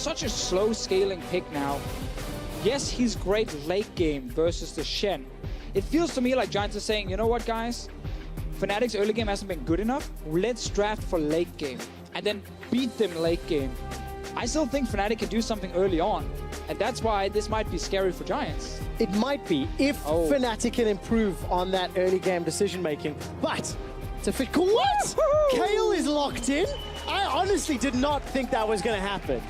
such a slow scaling pick now. Yes, he's great late game versus the Shen. It feels to me like Giants are saying, you know what, guys? Fnatic's early game hasn't been good enough. Let's draft for late game and then beat them late game. I still think Fnatic can do something early on, and that's why this might be scary for Giants. It might be if Fnatic can improve on that early game decision making. But to fit, what? Kayle is locked in. I honestly did not think that was going to happen.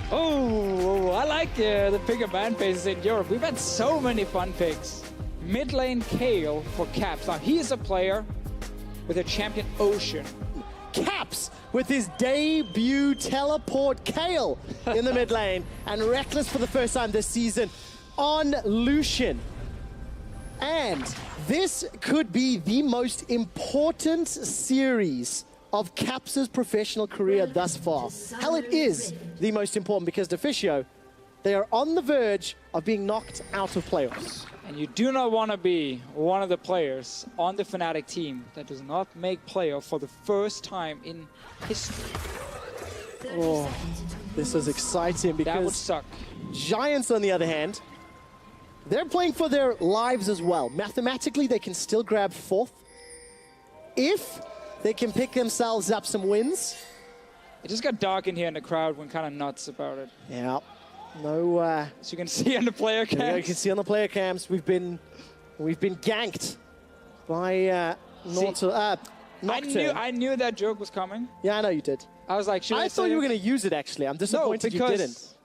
Oh, I like the pick and ban phases in Europe. We've had so many fun picks. Mid lane Kayle for Caps. Now he is a player with a champion Ocean. Caps with his debut teleport Kayle in the mid lane, and Reckless for the first time this season on Lucian. And this could be the most important series of Caps' professional career thus far. Hell, it is the most important because Deficio, they are on the verge of being knocked out of playoffs. And you do not want to be one of the players on the Fnatic team that does not make playoff for the first time in history. Oh, this is exciting because that would suck. Giants, on the other hand, they're playing for their lives as well. Mathematically, they can still grab fourth if they can pick themselves up some wins. It just got dark in here and the crowd went kind of nuts about it. Yeah. No. So you can see on the player cams. Yeah, you can see on the player cams we've been ganked by Nocturne. I knew that joke was coming. Yeah, I know you did. I was like, I thought you were going to use it actually. I'm disappointed you didn't.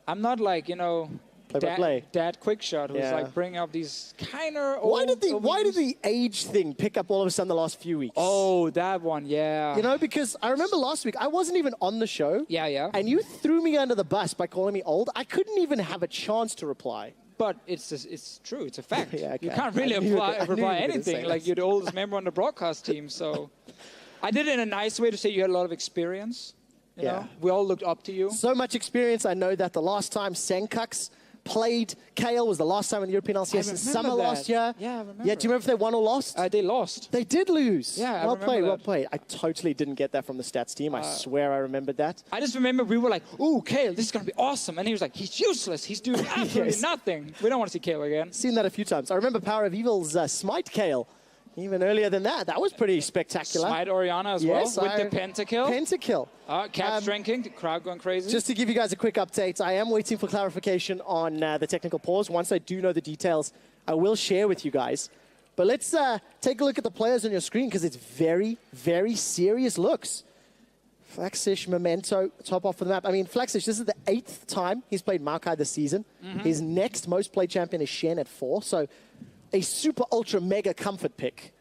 I'm not like, you know, Dad Quickshot who's like bringing up these kind of Why did the age thing pick up all of a sudden the last few weeks? Oh, that one, yeah. You know, because I remember last week I wasn't even on the show. Yeah. And you threw me under the bus by calling me old. I couldn't even have a chance to reply. But it's true. It's a fact. Yeah, okay. You can't really reply anything. Like, you're the oldest member on the broadcast team. So I did it in a nice way to say you had a lot of experience. You know? We all looked up to you. So much experience. I know that the last time Senkux played Kayle was the last time in the European LCS in summer last year. Yeah, I remember. Yeah, do you remember if they won or lost? They lost. They did lose. Yeah, well played, well played. I totally didn't get that from the stats team. I swear I remembered that. I just remember we were like, ooh, Kayle, this is going to be awesome. And he was like, he's useless. He's doing absolutely nothing. We don't want to see Kayle again. Seen that a few times. I remember Power of Evil's Smite Kayle. Even earlier than that. That was pretty spectacular. Smite Orianna as well, with the pentakill. Pentakill. Caps drinking, the crowd going crazy. Just to give you guys a quick update, I am waiting for clarification on the technical pause. Once I do know the details, I will share with you guys. But let's take a look at the players on your screen because it's very, very serious looks. Flaxish, Memento, top off for the map. I mean, Flaxish, this is the 8th time he's played Maokai this season. His next most played champion is Shen at 4. So a super ultra mega comfort pick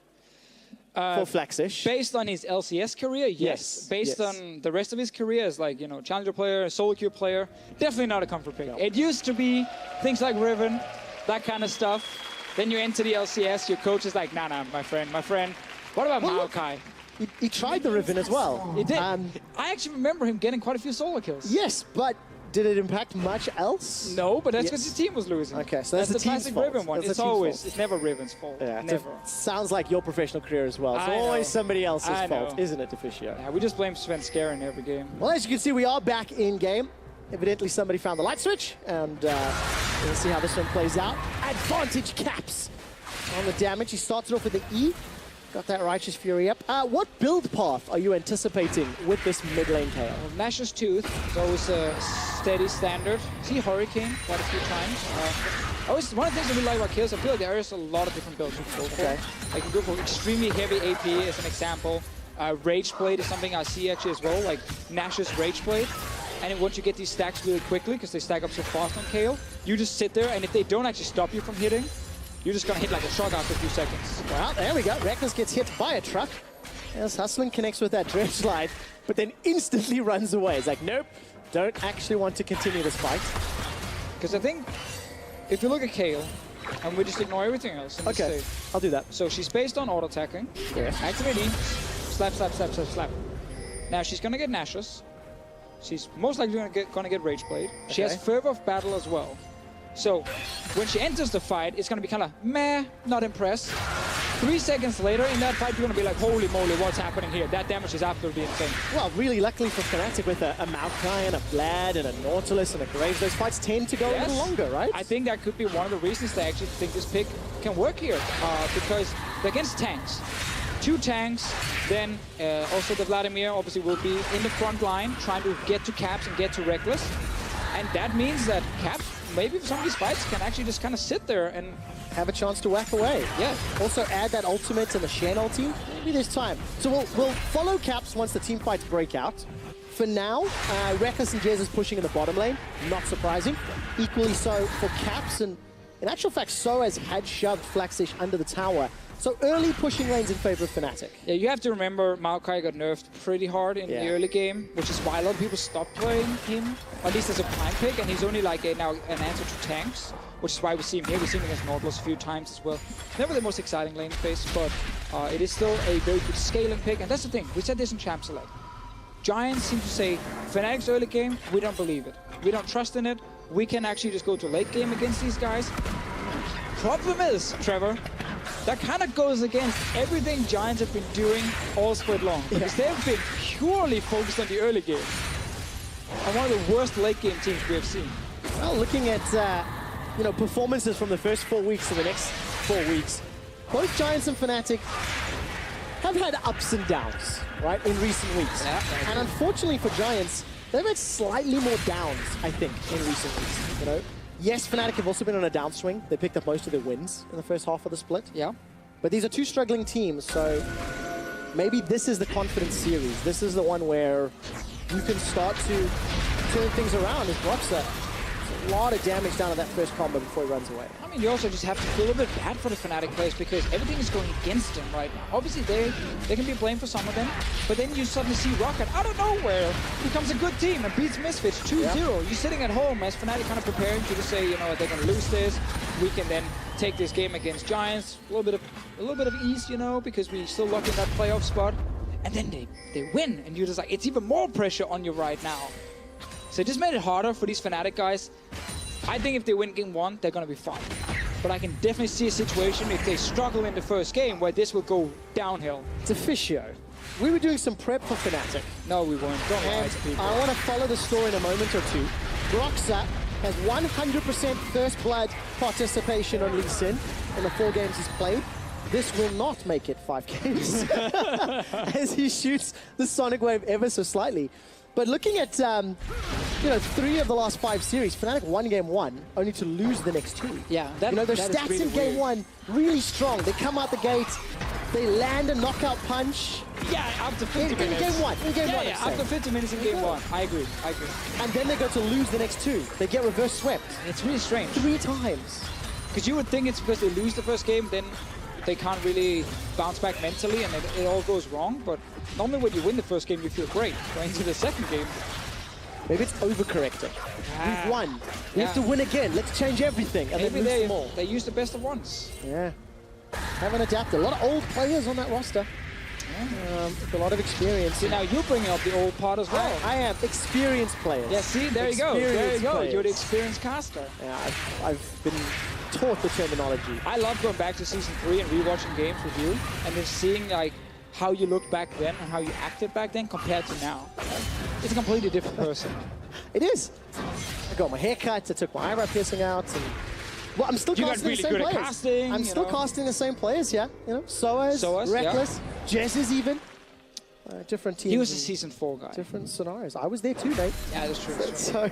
for Flaxish. Based on his LCS career, yes. Based on the rest of his career as like, you know, challenger player, solo queue player, definitely not a comfort pick. No. It used to be things like Riven, that kind of stuff. Then you enter the LCS, your coach is like, nah, my friend. What about Maokai? He tried the Riven as well. He did. I actually remember him getting quite a few solo kills. Yes, but did it impact much else? No, but that's because his team was losing. Okay, so that's the classic fault. Riven one. It's never Riven's fault. Yeah, never. Sounds like your professional career as well. It's always somebody else's fault, isn't it, Deficio? Yeah, we just blame Sven Skaren every game. Well, as you can see, we are back in game. Evidently, somebody found the light switch, and we'll see how this one plays out. Advantage Caps on the damage. He started off with the E. Got that Righteous Fury up. What build path are you anticipating with this mid lane Kayle? Well, Nash's Tooth is always a steady standard. See Hurricane quite a few times. One of the things I really like about Kayle is I feel like there is a lot of different builds you can go for. Okay. Like you can go for extremely heavy AP as an example. Rage Blade is something I see actually as well, like Nash's Rage Blade. And then once you get these stacks really quickly, because they stack up so fast on Kayle, you just sit there, and if they don't actually stop you from hitting, you're just going to hit like a shot after a few seconds. Well, there we go. Reckless gets hit by a truck. As Hustling connects with that dredge slide, but then instantly runs away. It's like, nope, don't actually want to continue this fight. Because I think, if you look at Kayle, and we just ignore everything else. Okay, I'll do that. So she's based on auto-attacking. Yes. Activate E, slap, slap, slap, slap, slap. Now she's going to get Nashus. She's most likely going to get Rage Blade. Okay. She has Fervor of Battle as well. So, when she enters the fight, it's going to be kind of meh, not impressed. 3 seconds later in that fight, you're going to be like, holy moly, what's happening here? That damage is absolutely insane. Well, really luckily for Fnatic with a Maokai and a Vlad and a Nautilus and a Graves, those fights tend to go a little longer, right? I think that could be one of the reasons they actually think this pick can work here. Because they're against tanks. 2 tanks, then also the Vladimir obviously will be in the front line trying to get to Caps and get to Reckless. And that means that Caps, maybe for some of these fights, can actually just kind of sit there and have a chance to whack away. Yeah. Also add that ultimate and the Shen ulti. Maybe there's time. So we'll follow Caps once the team fights break out. For now, Reckless and Jez is pushing in the bottom lane. Not surprising. Equally so for Caps. And in actual fact, Soaz had shoved Flaxish under the tower. So early pushing lanes in favor of Fnatic. Yeah, you have to remember Maokai got nerfed pretty hard in the early game, which is why a lot of people stopped playing him, or at least as a prime pick, and he's only like now an answer to tanks, which is why we see him here. We've seen him against Nautilus a few times as well. Never the most exciting lane phase, but it is still a very good scaling pick, and that's the thing. We said this in Champ Select. Giants seem to say, Fnatic's early game, we don't believe it. We don't trust in it. We can actually just go to late game against these guys. Problem is, Trevor, that kind of goes against everything Giants have been doing all split long. Because they've been purely focused on the early game. And one of the worst late game teams we have seen. Well, looking at performances from the first 4 weeks to the next 4 weeks, both Giants and Fnatic have had ups and downs, right, in recent weeks. Yeah, and unfortunately for Giants, they've had slightly more downs, I think, in recent weeks, you know. Yes, Fnatic have also been on a downswing. They picked up most of their wins in the first half of the split. Yeah. But these are 2 struggling teams, so maybe this is the confidence series. This is the one where you can start to turn things around as Broxa. A lot of damage down to that first combo before he runs away. I mean, you also just have to feel a bit bad for the Fnatic players because everything is going against them right now. Obviously, they can be blamed for some of them, but then you suddenly see Rocket out of nowhere becomes a good team and beats Misfits 2-0. You're sitting at home as Fnatic kind of preparing to just say, you know what, they're going to lose this. We can then take this game against Giants. A little bit of ease, you know, because we still lock in that playoff spot. And then they win, and you're just like, it's even more pressure on you right now. So it just made it harder for these Fnatic guys. I think if they win game 1, they're going to be fine. But I can definitely see a situation if they struggle in the first game where this will go downhill. It's officio. We were doing some prep for Fnatic. No, we weren't. Don't lie to people. I want to follow the story in a moment or two. Broxa has 100% first blood participation on Lee Sin in the 4 games he's played. This will not make it 5 games as he shoots the Sonic Wave ever so slightly. But looking at, 3 of the last 5 series, Fnatic won game 1, only to lose the next 2. Yeah, their stats really in game 1, really strong. They come out the gate, they land a knockout punch. Yeah, after 50 minutes. In game 1. Yeah, after 50 minutes in game 1. I agree. And then they go to lose the next 2. They get reverse swept. It's really strange. 3 times. Because you would think it's because they lose the first game, then they can't really bounce back mentally and it all goes wrong. But normally when you win the first game, you feel great. Going into the second game. Maybe it's overcorrecting. We've won. We have to win again. Let's change everything. And maybe then lose them all. they use the best of ones. Yeah. Haven't adapted. A lot of old players on that roster. With a lot of experience. See, now you're bringing up the old part as well. I am. Experienced players. Yeah, see, there you go. There you go. Players. You're the experienced caster. Yeah, I've been taught the terminology. I love going back to Season 3 and rewatching games with you and then seeing like how you looked back then and how you acted back then compared to now. It's a completely different person. It is. I got my haircut, I took my eyebrow piercing out, and well, I'm still casting the same players. Casting, I'm still casting the same players, yeah. You know, Soaz, Reckless, Jez is even. Different teams. He was a Season 4 guy. Different scenarios. I was there too, mate. Yeah, that's true. So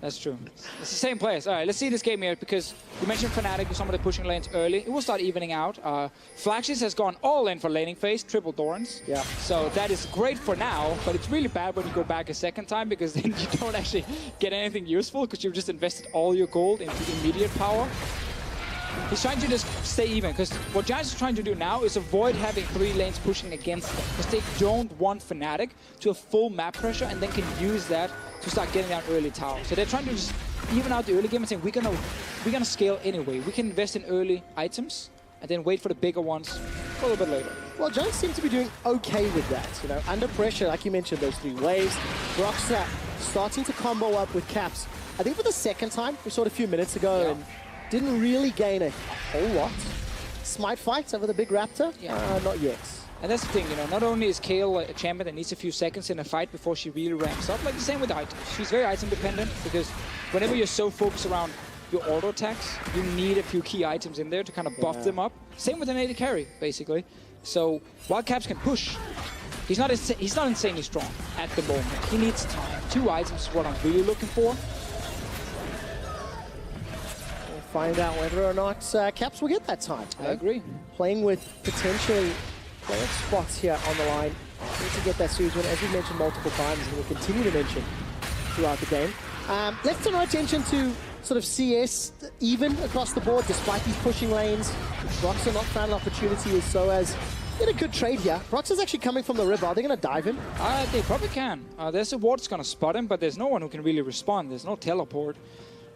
that's true. It's the same players. All right, let's see this game here because you mentioned Fnatic with some of the pushing lanes early. It will start evening out. Flaxish has gone all in for laning phase, triple Dorans. Yeah. So that is great for now, but it's really bad when you go back a second time because then you don't actually get anything useful because you've just invested all your gold into immediate power. He's trying to just stay even, because what Giants are trying to do now is avoid having 3 lanes pushing against them, because they don't want Fnatic to have full map pressure and then can use that to start getting down early tower. So they're trying to just even out the early game and saying, we're gonna scale anyway. We can invest in early items and then wait for the bigger ones a little bit later. Well, Giants seem to be doing okay with that. You know, under pressure, like you mentioned, those 3 waves. Broxa starting to combo up with Caps. I think for the second time, we saw it a few minutes ago, and didn't really gain a whole lot. Smite fight over the big raptor? Yeah. Not yet. And that's the thing, you know, not only is Kayle a champion that needs a few seconds in a fight before she really ramps up, like the same with items. She's very item dependent because whenever you're so focused around your auto attacks, you need a few key items in there to kind of buff them up. Same with an AD carry, basically. So while Caps can push, he's not insanely strong at the moment. He needs time. 2 items is what I'm really looking for. We'll find out whether or not Caps will get that time. I agree. Playing with potentially player spots here on the line. Need to get that series win, as we've mentioned multiple times, and we'll continue to mention throughout the game. Let's turn our attention to sort of CS even across the board, despite these pushing lanes. Broxah not found an opportunity with Soaz. Did a good trade here. Broxah's actually coming from the river. Are they going to dive him? They probably can. There's a ward that's going to spot him, but there's no one who can really respond. There's no teleport.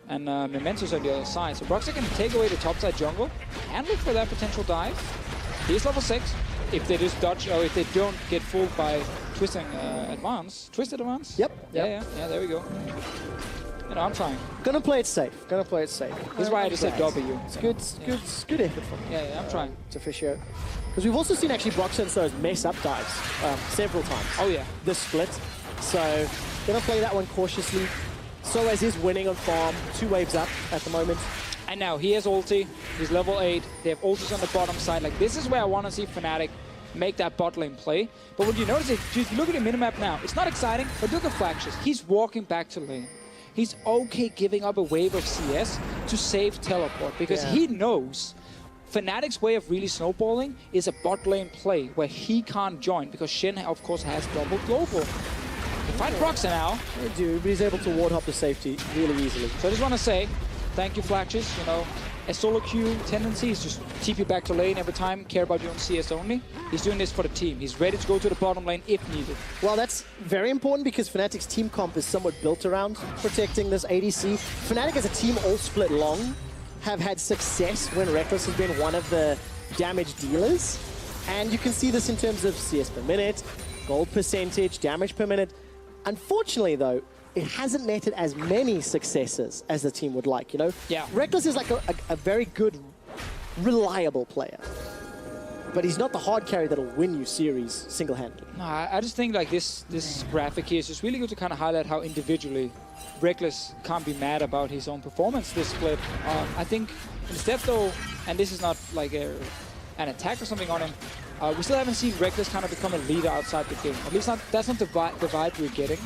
And Memento's on the other side. So Broxah can take away the topside jungle and look for that potential dive. He's level 6. If they just dodge, or if they don't get fooled by twisting advance. Twisted advance? Yep. Yeah, there we go. You know, I'm trying. Gonna play it safe. This is why I just said W. It's good effort from him. Yeah, I'm trying. To Fisher. Because we've also seen actually Broxah and Soaz mess up dives several times. Oh yeah. This split. So gonna play that one cautiously. Soaz is winning on farm. 2 waves up at the moment. And now he has ulti. He's level 8. They have ultis on the bottom side. Like, this is where I want to see Fnatic make that bot lane play. But what you notice is, if you look at the minimap now, it's not exciting, but look at Flashes. He's walking back to lane. He's okay giving up a wave of CS to save teleport because he knows Fnatic's way of really snowballing is a bot lane play where he can't join because Shen, of course, has double global. They fight Broxah now. They do, but he's able to ward hop the safety really easily. So I just want to say, thank you, Flashes. You know, a solo queue tendency is just TP back to lane every time, care about your own CS only. He's doing this for the team. He's ready to go to the bottom lane if needed. Well, that's very important because Fnatic's team comp is somewhat built around protecting this ADC. Fnatic as a team all split long have had success when Reckless has been one of the damage dealers. And you can see this in terms of CS per minute, gold percentage, damage per minute. Unfortunately, though, it hasn't netted as many successes as the team would like, you know? Yeah. Reckless is like a very good, reliable player. But he's not the hard carry that'll win you series single-handedly. No, I just think like this graphic here is just really good to kind of highlight how individually Reckless can't be mad about his own performance this split. I think instead though, and this is not like an attack or something on him, we still haven't seen Reckless kind of become a leader outside the game. At least that's not the vibe we're getting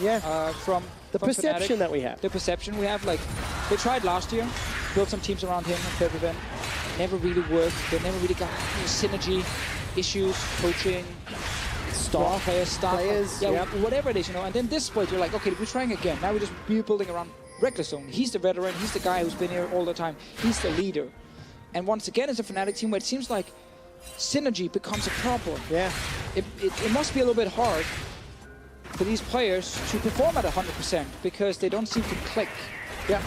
from perception Fnatic. that we have. The perception we have, like, they tried last year, built some teams around him on Feb event. Never really worked. They never really got synergy, issues, coaching, star players, whatever it is, you know. And then this split, you're like, okay, we're trying again. Now we're just rebuilding around Reckless only. He's the veteran. He's the guy who's been here all the time. He's the leader. And once again, it's a Fnatic team where it seems like synergy becomes a problem. Yeah. It must be a little bit hard for these players to perform at 100% because they don't seem to click. Yeah.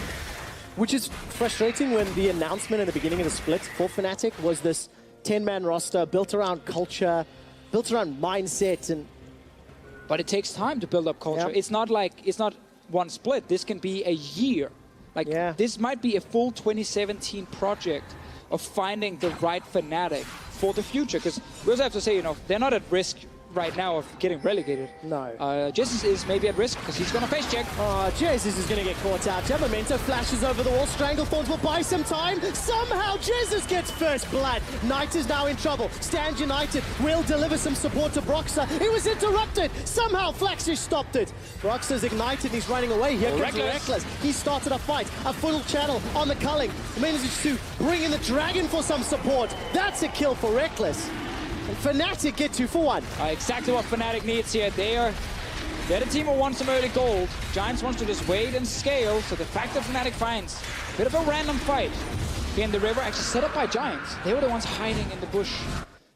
Which is frustrating when the announcement at the beginning of the split for Fnatic was this 10-man roster built around culture, built around mindset, and... But it takes time to build up culture. Yeah. It's not one split. This can be a year. Like, this might be a full 2017 project of finding the right Fnatic for the future. Because we also have to say, you know, they're not at risk right now of getting relegated. No. Jesus is maybe at risk because he's going to face check. Oh, Jesus is going to get caught out. Memento flashes over the wall. Stranglethorns will buy some time. Somehow Jesus gets first blood. Knight is now in trouble. Stand United will deliver some support to Broxah. It was interrupted. Somehow Flaxish stopped it. Broxah's ignited and he's running away. Here comes Reckless. He started a fight. A full channel on the culling. Manages to bring in the dragon for some support. That's a kill for Reckless. And Fnatic get 2 for 1. Exactly what Fnatic needs here. They're the team who wants some early gold. Giants wants to just wait and scale. So the fact that Fnatic finds a bit of a random fight here in the river, actually set up by Giants. They were the ones hiding in the bush.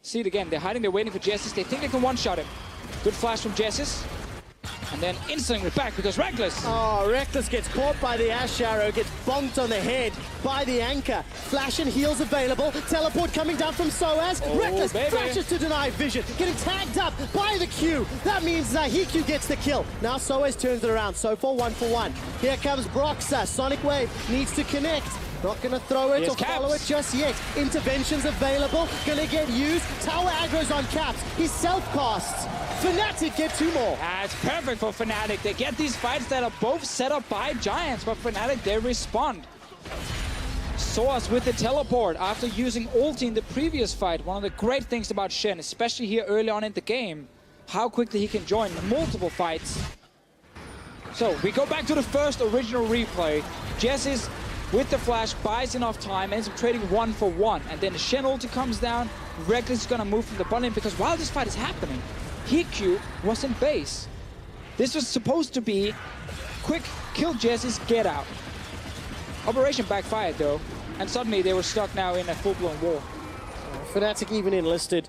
See it again. They're hiding. They're waiting for Jessis. They think they can one-shot him. Good flash from Jessis. And then instantly back because Reckless. Oh, Reckless gets caught by the Ash Arrow, gets bonked on the head by the anchor. Flash and heals available. Teleport coming down from Soaz. Reckless flashes to deny vision. Getting tagged up by the Q. That means Hiku gets the kill. Now Soaz turns it around. So for 1 for 1. Here comes Broxah. Sonic Wave needs to connect. Not going to throw it Here's or follow it just yet. Interventions available. Going to get used. Tower aggro's on Caps. He self-casts. Fnatic get 2 more. It's perfect for Fnatic. They get these fights that are both set up by Giants, but Fnatic, they respond. Source with the teleport after using ulti in the previous fight. One of the great things about Shen, especially here early on in the game, how quickly he can join multiple fights. So we go back to the first original replay. Jesse's with the flash, buys enough time, ends up trading 1 for 1. And then the Shen ulti comes down. Reckless is going to move from the bot lane because while this fight is happening, Q was in base. This was supposed to be quick, kill Jesse's, get out. Operation backfired though, and suddenly they were stuck now in a full-blown war. Fnatic even enlisted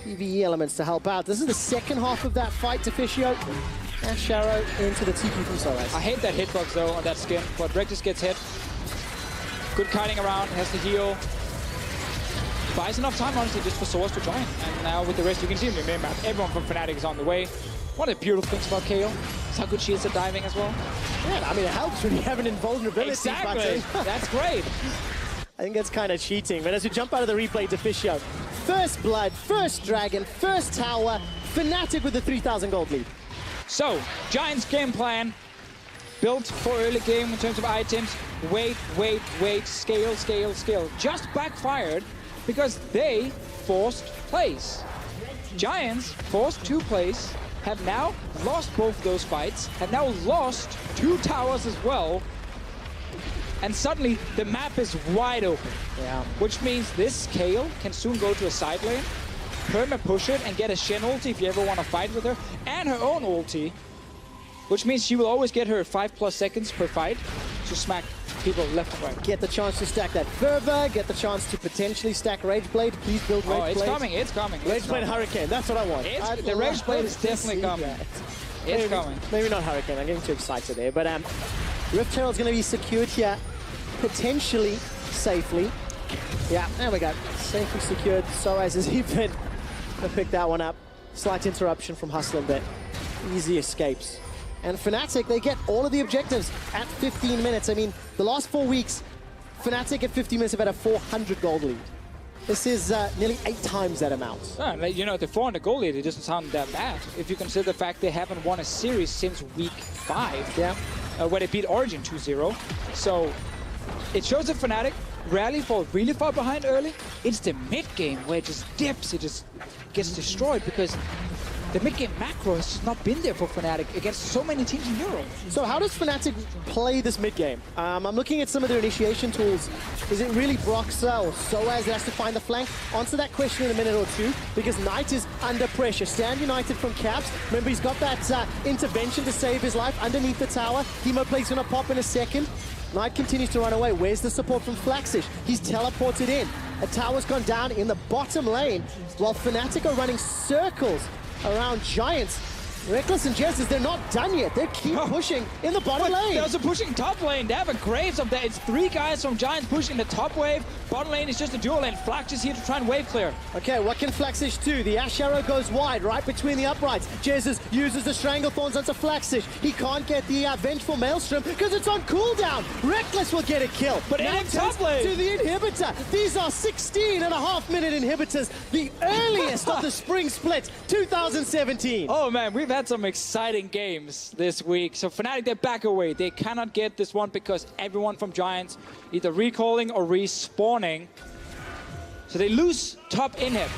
PvE elements to help out. This is the second half of that fight to Fisio. Ash Arrow into the TP from Sunrise. I hate that hitbox though on that skin, but Reckless gets hit. Good kiting around, has the heal. Buys enough time, honestly, just for Source to join. And now with the rest, you can see in the main map, everyone from Fnatic is on the way. One of the beautiful things about Kayle is how good she is at diving as well. Yeah, I mean, it helps when you have an invulnerability. Exactly, that's great. I think that's kind of cheating. But as we jump out of the replay to Fisio, first blood, first dragon, first tower, Fnatic with the 3,000 gold lead. So, Giants' game plan, built for early game in terms of items. Wait, scale. Just backfired because they forced plays. Giants forced 2 plays, have now lost both those fights, have now lost 2 towers as well. And suddenly the map is wide open. Yeah. Which means this Kayle can soon go to a side lane, perma push it and get a Shen ulti if you ever want to fight with her, and her own ulti, which means she will always get her 5+ seconds per fight to smack people left and right. Get the chance to stack that fervor, get the chance to potentially stack Rage Blade. Please build Rage Blade. It's coming. Rage Blade Hurricane, that's what I want. The Rage Blade is definitely coming. It's coming. Maybe not Hurricane, I'm getting too excited there. But Rift Herald's going to be secured here, potentially safely. Yeah, there we go. Safely secured. Soaz has even picked that one up. Slight interruption from Hustle and Bit. Easy escapes. And Fnatic, they get all of the objectives at 15 minutes. I mean, the last 4 weeks, Fnatic at 15 minutes have had a 400 gold lead. This is nearly 8 times that amount. You know, the 400 gold lead, it doesn't sound that bad. If you consider the fact they haven't won a series since week 5. Yeah. Where they beat Origin 2-0. So it shows that Fnatic rarely fall really far behind early. It's the mid game where it just dips, it just gets destroyed because the mid-game macro has just not been there for Fnatic against so many teams in Europe. So how does Fnatic play this mid-game? I'm looking at some of their initiation tools. Is it really Broxa or Soaz that has to find the flank? Answer that question in a minute or two, because Knight is under pressure. Stand United from Caps. Remember, he's got that intervention to save his life underneath the tower. Hemoplate's going to pop in a second. Knight continues to run away. Where's the support from Flaxish? He's teleported in. A tower's gone down in the bottom lane, while Fnatic are running circles around Giants. Reckless and Jezz, they're not done yet. They keep pushing in the bottom lane. They're also pushing top lane. They have a Graves up there. It's 3 guys from Giants pushing the top wave. Bottom lane is just a dual lane. Flax is here to try and wave clear. Okay, what can Flaxish do? The Ash Arrow goes wide, right between the uprights. Jezz uses the Stranglethorns onto Flaxish. He can't get the Vengeful Maelstrom because it's on cooldown. Reckless will get a kill. But now in top lane. to the inhibitor. These are 16.5-minute inhibitors. The earliest of the spring split, 2017. Oh man, we've had some exciting games this week. So Fnatic, they're back away. They cannot get this one because everyone from Giants either recalling or respawning. So they lose top inhib.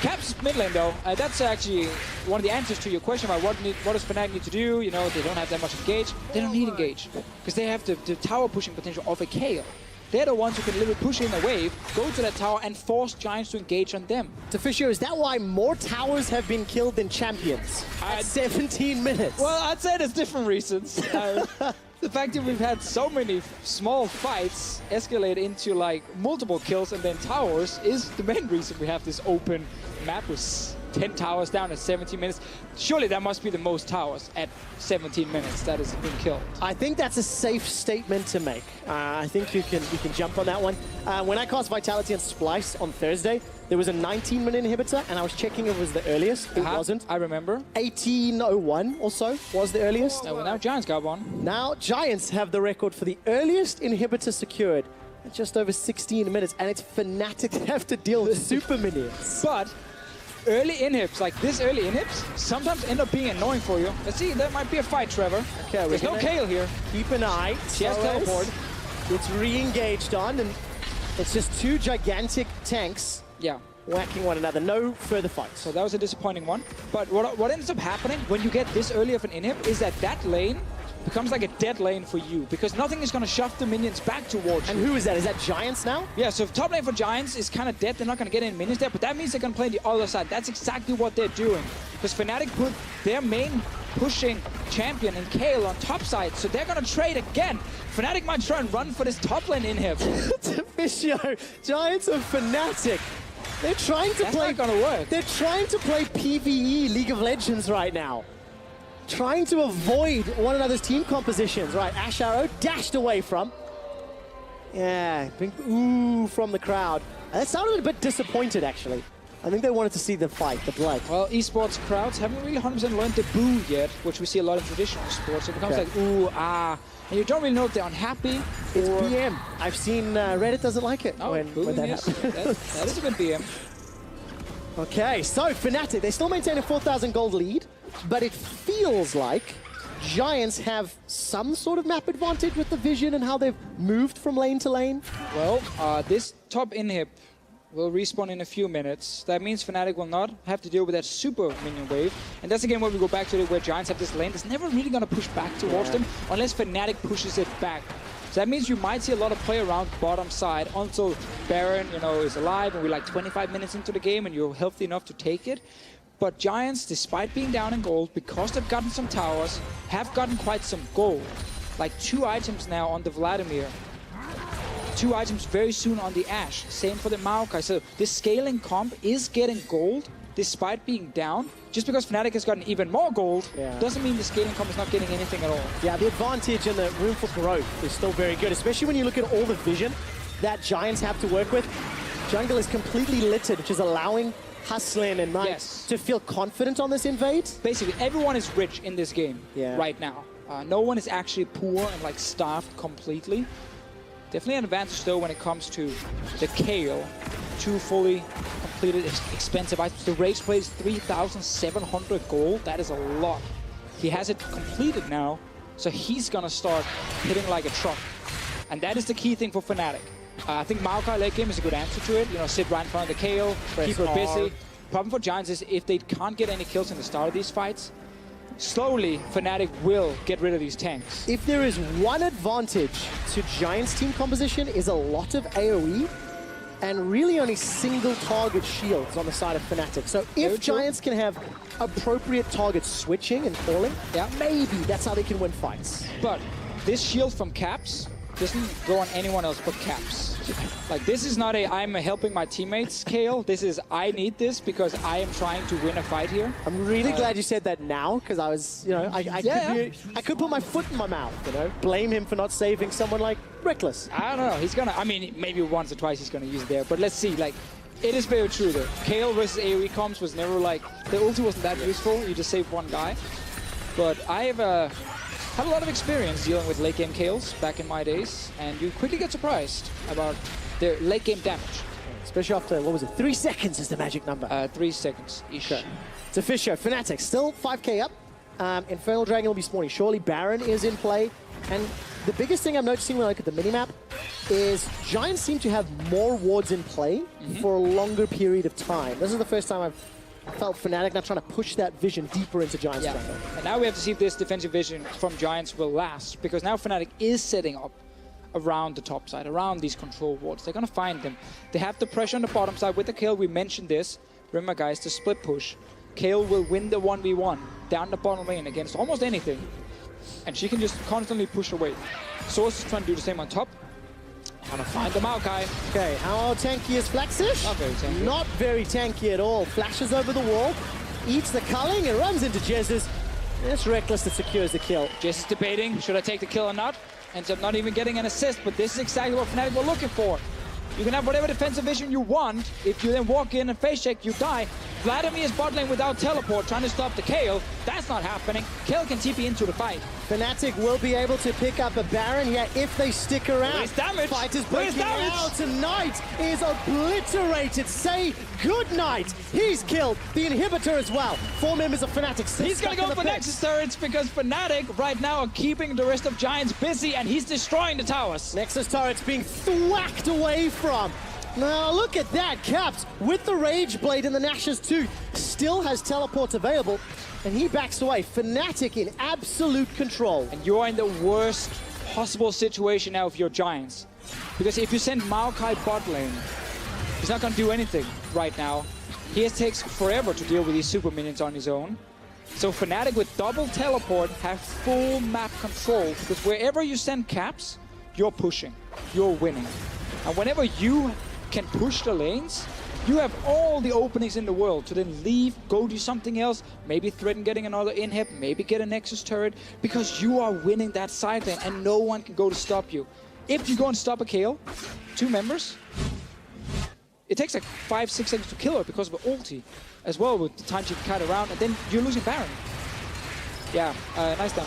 Caps mid lane though. That's actually one of the answers to your question about what does Fnatic need to do. You know, they don't have that much engage. They don't need engage because they have the tower pushing potential of a Kayle. They're the ones who can literally push in a wave, go to that tower, and force Giants to engage on them. Fisher, is that why more towers have been killed than champions at 17 minutes? Well, I'd say there's different reasons. The fact that we've had so many small fights escalate into like multiple kills and then towers is the main reason we have this open map with 10 towers down at 17 minutes. Surely that must be the most towers at 17 minutes that has been killed. I think that's a safe statement to make. I think you can jump on that one. When I cast Vitality and Splice on Thursday, there was a 19-minute inhibitor, and I was checking if it was the earliest. It wasn't. I remember. 1801 or so was the earliest. Well, now Giants got one. Now Giants have the record for the earliest inhibitor secured Just over 16 minutes, and it's Fnatic that have to deal with super minions. But early inhibs, like this early inhibs, sometimes end up being annoying for you. Let's see, there might be a fight, Trevor. Okay, there's no Kayle here. Keep an eye. She has teleport. It's re-engaged on, and it's just two gigantic tanks whacking one another. No further fights. So that was a disappointing one. But what ends up happening when you get this early of an inhib is that lane becomes like a dead lane for you, because nothing is going to shove the minions back towards you. And who is that? Is that Giants now? Yeah, so top lane for Giants is kind of dead. They're not going to get any minions there, but that means they're going to play the other side. That's exactly what they're doing, because Fnatic put their main pushing champion in Kayle on top side, so they're going to trade again. Fnatic might try and run for this top lane inhib. Fisio, Giants of Fnatic. They're trying to That's not going to work. They're trying to play PvE League of Legends right now. Trying to avoid one another's team compositions. Right, Ash Arrow dashed away from. Yeah, big ooh from the crowd. That sounded a bit disappointed, actually. I think they wanted to see the fight, the blood. Well, esports crowds haven't really 100% learned the boo yet, which we see a lot in traditional sports. It becomes like, ooh, ah. And you don't really know if they're unhappy. It's BM. I've seen Reddit doesn't like it when that happens. That is a bit BM. Okay, so Fnatic, they still maintain a 4,000 gold lead, but it feels like Giants have some sort of map advantage with the vision and how they've moved from lane to lane. Well, this top inhib will respawn in a few minutes. That means Fnatic will not have to deal with that super minion wave. And that's again where we go back to it, where Giants have this lane that's never really going to push back towards them unless Fnatic pushes it back. So that means you might see a lot of play around bottom side until Baron, is alive and we're like 25 minutes into the game and you're healthy enough to take it. But Giants, despite being down in gold, because they've gotten some towers, have gotten quite some gold. Like 2 items now on the Vladimir. 2 items very soon on the Ashe. Same for the Maokai. So this scaling comp is getting gold despite being down. Just because Fnatic has gotten even more gold doesn't mean the scaling comp is not getting anything at all. Yeah, the advantage and the room for growth is still very good, especially when you look at all the vision that Giants have to work with. Jungle is completely littered, which is allowing Hustlin and Knight to feel confident on this invade. Basically, everyone is rich in this game right now. No one is actually poor and like starved completely. Definitely an advantage though when it comes to the Kayle. 2 fully completed expensive items. The Rage plays 3,700 gold. That is a lot. He has it completed now, so he's gonna start hitting like a truck. And that is the key thing for Fnatic. I think Maokai late game is a good answer to it. Sit right in front of the Kayle, keep her busy. Problem for Giants is if they can't get any kills in the start of these fights, slowly Fnatic will get rid of these tanks. If there is one advantage to Giants team composition is a lot of AoE and really only single target shields on the side of Fnatic. So if Giants can have appropriate target switching and calling, maybe that's how they can win fights. But this shield from Caps doesn't go on anyone else but Caps. Like, this is not I'm helping my teammates, Kayle. This is, I need this because I am trying to win a fight here. I'm really glad you said that now, because I was, I could put my foot in my mouth, blame him for not saving someone like Reckless. I don't know. He's gonna, maybe once or twice he's gonna use it there, but let's see. Like, it is very true though. Kayle versus AoE comps was never like, the ulti wasn't that useful. You just save one guy. But I have had a lot of experience dealing with late game Kayles back in my days, and you quickly get surprised about their late game damage. Especially after, 3 seconds is the magic number. 3 seconds-ish. Okay. It's official. Fnatic still 5k up. Infernal Dragon will be spawning. Surely Baron is in play. And the biggest thing I'm noticing when I look at the minimap is Giants seem to have more wards in play for a longer period of time. This is the first time I've felt Fnatic not trying to push that vision deeper into Giants' jungle. And now we have to see if this defensive vision from Giants will last, because now Fnatic is setting up around the top side, around these control wards. They're going to find them. They have the pressure on the bottom side with the Kayle. We mentioned this. Remember, guys, the split push. Kayle will win the 1v1 down the bottom lane against almost anything, and she can just constantly push away. Source is trying to do the same on top. Gonna find the Maokai. Okay, how tanky is Flaxish? Not very tanky. Not very tanky at all. Flashes over the wall, eats the culling, and runs into Jez's. It's Reckless that secures the kill. Jez is debating, should I take the kill or not? Ends up not even getting an assist, but this is exactly what Fnatic were looking for. You can have whatever defensive vision you want. If you then walk in and face check, you die. Vladimir's bot lane without teleport, trying to stop the Kayle. That's not happening. Kayle can TP into the fight. Fnatic will be able to pick up a Baron here if they stick around. There's damage. Fight is There's breaking damage. out. Tonight is obliterated. Say goodnight. He's killed the inhibitor as well. 4 members of Fnatic. He's gonna go for Nexus turrets because Fnatic right now are keeping the rest of Giants busy and he's destroying the towers. Nexus turrets being thwacked away from. Now look at that. Caps with the Rage Blade and the Nash's Tooth still has teleports available and he backs away. Fnatic in absolute control. And you're in the worst possible situation now if you're Giants. Because if you send Maokai bot lane, he's not gonna do anything right now. He takes forever to deal with these super minions on his own. So Fnatic with double teleport have full map control because wherever you send Caps, you're pushing, you're winning. And whenever you can push the lanes, you have all the openings in the world to then leave, go do something else, maybe threaten getting another inhib, maybe get a Nexus turret, because you are winning that side lane and no one can go to stop you. If you go and stop a Kayle, 2 members, it takes like 5-6 seconds to kill her because of an ulti as well with the time she can kite around, and then you're losing Baron. Yeah, nice down.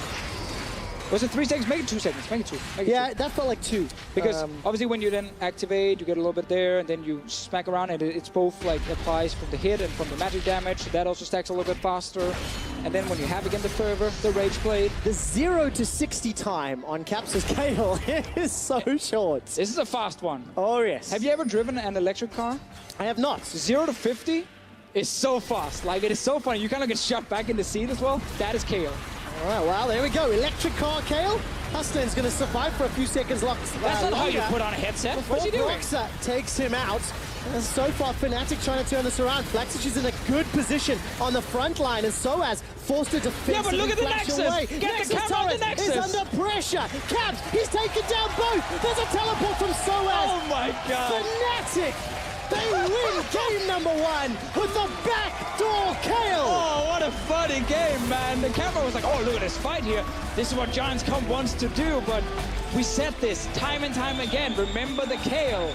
Was it 3 seconds? Make it 2 seconds. Make it 2. Make it Yeah, 2. that felt like 2. Because obviously when you then activate, you get a little bit there, and then you smack around, and it's both like applies from the hit and from the magic damage. So that also stacks a little bit faster. And then when you have again the fervor, the Rage Blade. The 0 to 60 time on Caps' Kayle is so short. This is a fast one. Oh yes. Have you ever driven an electric car? I have not. 0 to 50 is so fast. Like, it is so funny. You kind of get shot back in the seat as well. That is Kayle. All right, well, there we go. Electric car Kayle. Hustlin's going to survive for a few seconds. That's not how you put on a headset. What's he doing? Broxah takes him out. And so far, Fnatic trying to turn this around. Flaxich is in a good position on the front line, and so has forced a defense. Yeah, but look at the Nexus. Away. Get the camera on the Nexus. Is under pressure. Caps, he's taken down both. There's a teleport from Soaz. Oh my God. Fnatic, they win game number 1 with the backdoor Kayle. Oh, what a funny game, man. The camera was like, oh, look at this fight here. This is what Giants Comp wants to do, but we said this time and time again. Remember the Kayle.